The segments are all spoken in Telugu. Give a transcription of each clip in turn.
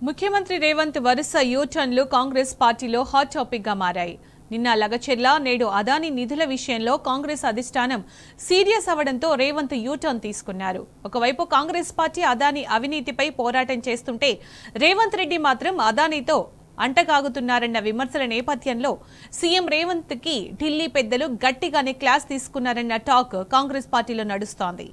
ముఖ్యమంత్రి రేవంత్ వరుస యూటర్న్లు కాంగ్రెస్ పార్టీలో హాట్ టాపిక్ గా మారాయి. నిన్న లగచెర్ల నేడు అదానీ నిధుల విషయంలో కాంగ్రెస్ అధిష్టానం సీరియస్ అవడంతో రేవంత్ యూటర్న్ తీసుకున్నారు. ఒకవైపు కాంగ్రెస్ పార్టీ అదానీ అవినీతిపై పోరాటం చేస్తుంటే రేవంత్ రెడ్డి మాత్రం అదానీతో అంటకాగుతున్నారన్న విమర్శల నేపథ్యంలో సీఎం రేవంత్ కి ఢిల్లీ పెద్దలు గట్టిగానే క్లాస్ తీసుకున్నారన్న టాక్ కాంగ్రెస్ పార్టీలో నడుస్తోంది.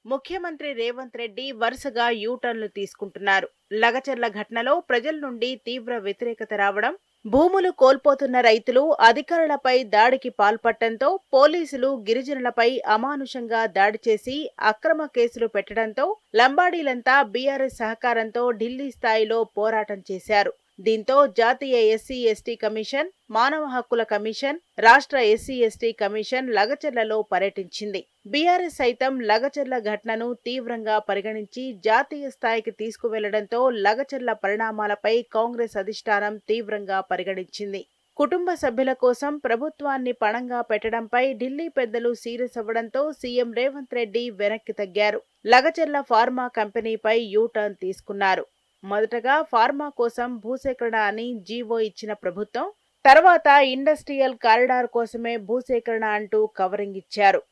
ముఖ్యమంత్రి రేవంత్ రెడ్డి వరుసగా యూటర్న్లు తీసుకుంటున్నారు. లగచర్ల ఘటనలో ప్రజల నుండి తీవ్ర వ్యతిరేకత రావడం, భూములు కోల్పోతున్న రైతులు అధికారులపై దాడికి పాల్పడటంతో పోలీసులు గిరిజనులపై అమానుషంగా దాడి చేసి అక్రమ కేసులు పెట్టడంతో లంబాడీలంతా బీఆర్ఎస్ సహకారంతో ఢిల్లీ స్థాయిలో పోరాటం చేశారు. దీంతో జాతీయ ఎస్సీ ఎస్టీ కమిషన్, మానవ హక్కుల కమిషన్, రాష్ట్ర ఎస్సీ ఎస్టీ కమిషన్ లగచర్లలో పర్యటించింది. బీఆర్ఎస్ సైతం లగచర్ల ఘటనను తీవ్రంగా పరిగణించి జాతీయ స్థాయికి తీసుకువెళ్లడంతో లగచర్ల పరిణామాలపై కాంగ్రెస్ అధిష్టానం తీవ్రంగా పరిగణించింది. కుటుంబ సభ్యుల కోసం ప్రభుత్వాన్ని పణంగా పెట్టడంపై ఢిల్లీ పెద్దలు సీరియస్ అవ్వడంతో సీఎం రేవంత్ రెడ్డి వెనక్కి తగ్గారు. లగచర్ల ఫార్మా కంపెనీపై యూటర్న్ తీసుకున్నారు. మొదటగా ఫార్మా కోసం భూసేకరణ అని జీవో ఇచ్చిన ప్రభుత్వం, తర్వాత ఇండస్ట్రియల్ కారిడార్ కోసమే భూసేకరణ అంటూ కవరింగ్ ఇచ్చారు.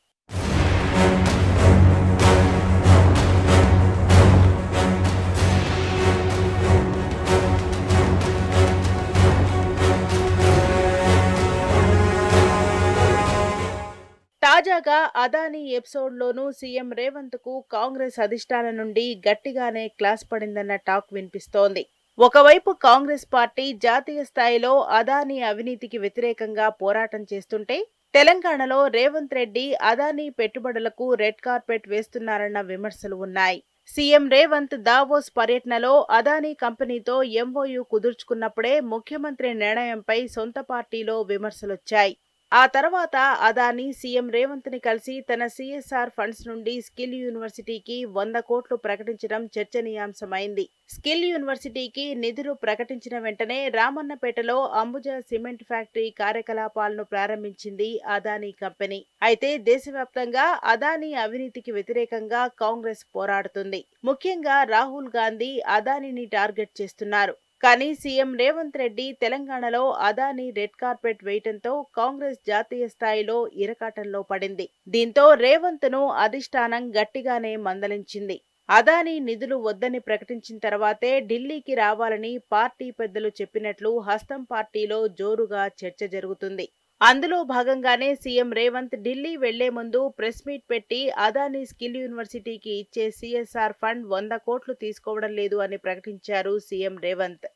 తాజాగా అదానీ ఎపిసోడ్లోనూ సీఎం రేవంత్ కు కాంగ్రెస్ అధిష్టానం నుండి గట్టిగానే క్లాస్ పడిందన్న టాక్ వినిపిస్తోంది. ఒకవైపు కాంగ్రెస్ పార్టీ జాతీయ స్థాయిలో అదానీ అవినీతికి వ్యతిరేకంగా పోరాటం చేస్తుంటే, తెలంగాణలో రేవంత్ రెడ్డి అదానీ పెట్టుబడులకు రెడ్ కార్పెట్ వేస్తున్నారన్న విమర్శలు ఉన్నాయి. సీఎం రేవంత్ దావోస్ పర్యటనలో అదానీ కంపెనీతో ఎంఓయూ కుదుర్చుకున్నప్పుడే ముఖ్యమంత్రి నిర్ణయంపై సొంత పార్టీలో విమర్శలొచ్చాయి. ఆ తర్వాత అదానీ సీఎం రేవంత్ ని కలిసి తన సిఎస్ఆర్ ఫండ్స్ నుండి స్కిల్ యూనివర్సిటీకి 100 కోట్లు ప్రకటించడం చర్చనీయాంశమైంది. స్కిల్ యూనివర్సిటీకి నిధులు ప్రకటించిన వెంటనే రామన్నపేటలో అంబుజా సిమెంట్ ఫ్యాక్టరీ కార్యకలాపాలను ప్రారంభించింది అదానీ కంపెనీ. అయితే దేశవ్యాప్తంగా అదానీ అవినీతికి వ్యతిరేకంగా కాంగ్రెస్ పోరాడుతుంది. ముఖ్యంగా రాహుల్ గాంధీ అదానీని టార్గెట్ చేస్తున్నారు. కానీ సీఎం రేవంత్ రెడ్డి తెలంగాణలో అదానీ రెడ్ కార్పెట్ వేయటంతో కాంగ్రెస్ జాతీయ స్థాయిలో ఇరకాటంలో పడింది. దీంతో రేవంత్ ను అధిష్టానం గట్టిగానే మందలించింది. అదానీ నిధులు వద్దని ప్రకటించిన తర్వాతే ఢిల్లీకి రావాలని పార్టీ పెద్దలు చెప్పినట్లు హస్తం పార్టీలో జోరుగా చర్చ జరుగుతుంది. అందులో భాగంగానే సీఎం రేవంత్ ఢిల్లీ వెళ్లే ముందు ప్రెస్ మీట్ పెట్టి అదానీ స్కిల్ యూనివర్సిటీకి ఇచ్చే సిఎస్ఆర్ ఫండ్ 100 కోట్లు తీసుకోవడం లేదు అని ప్రకటించారు సీఎం రేవంత్.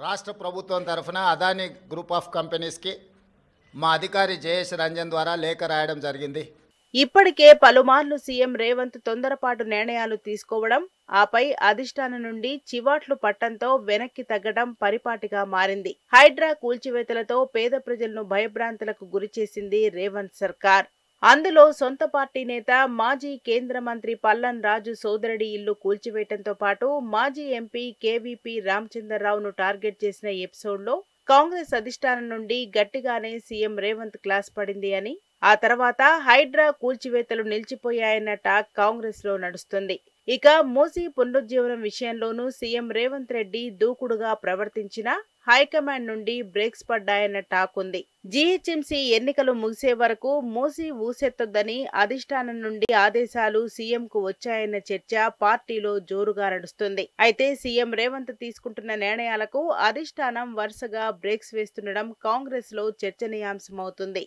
రాష్ట్ర ప్రభుత్వం తరఫున అదానీ గ్రూప్ ఆఫ్ కంపెనీస్కి మా అధికారి జయేష్ రంజన్ ద్వారా లేఖ రాయడం జరిగింది. ఇప్పటికే పలుమార్లు సీఎం రేవంత్ తొందరపాటు నిర్ణయాలు తీసుకోవడం, ఆపై అధిష్టానం నుండి చివాట్లు పట్టంతో వెనక్కి తగ్గడం పరిపాటిగా మారింది. హైడ్రా కూల్చివేతలతో పేద ప్రజలను భయభ్రాంతులకు గురిచేసింది రేవంత్ సర్కార్. అందులో సొంత పార్టీ నేత మాజీ కేంద్ర మంత్రి పల్లన్ రాజు సోదరుడి ఇల్లు కూల్చివేయటంతో పాటు మాజీ ఎంపీ కేవీపీ రామచంద్రరావును టార్గెట్ చేసిన ఎపిసోడ్లో కాంగ్రెస్ అధిష్టానం నుండి గట్టిగానే సీఎం రేవంత్ క్లాస్ పడింది అని, ఆ తర్వాత హైడ్రా కూల్చివేతలు నిలిచిపోయాయన్న టాక్ కాంగ్రెస్ లో నడుస్తుంది. ఇక మూసీ పునరుజ్జీవనం విషయంలోనూ సీఎం రేవంత్ రెడ్డి దూకుడుగా ప్రవర్తించినా హైకమాండ్ నుండి బ్రేక్స్ పడ్డాయన్న టాక్ ఉంది. జీహెచ్ఎంసీ ఎన్నికలు ముగిసే వరకు మూసీ ఊసెత్తొద్దని అధిష్టానం నుండి ఆదేశాలు సీఎంకు వచ్చాయన్న చర్చ పార్టీలో జోరుగా నడుస్తుంది. అయితే సీఎం రేవంత్ తీసుకుంటున్న నిర్ణయాలకు అధిష్టానం వరుసగా బ్రేక్స్ వేస్తుండడం కాంగ్రెస్ లో చర్చనీయాంశమవుతుంది.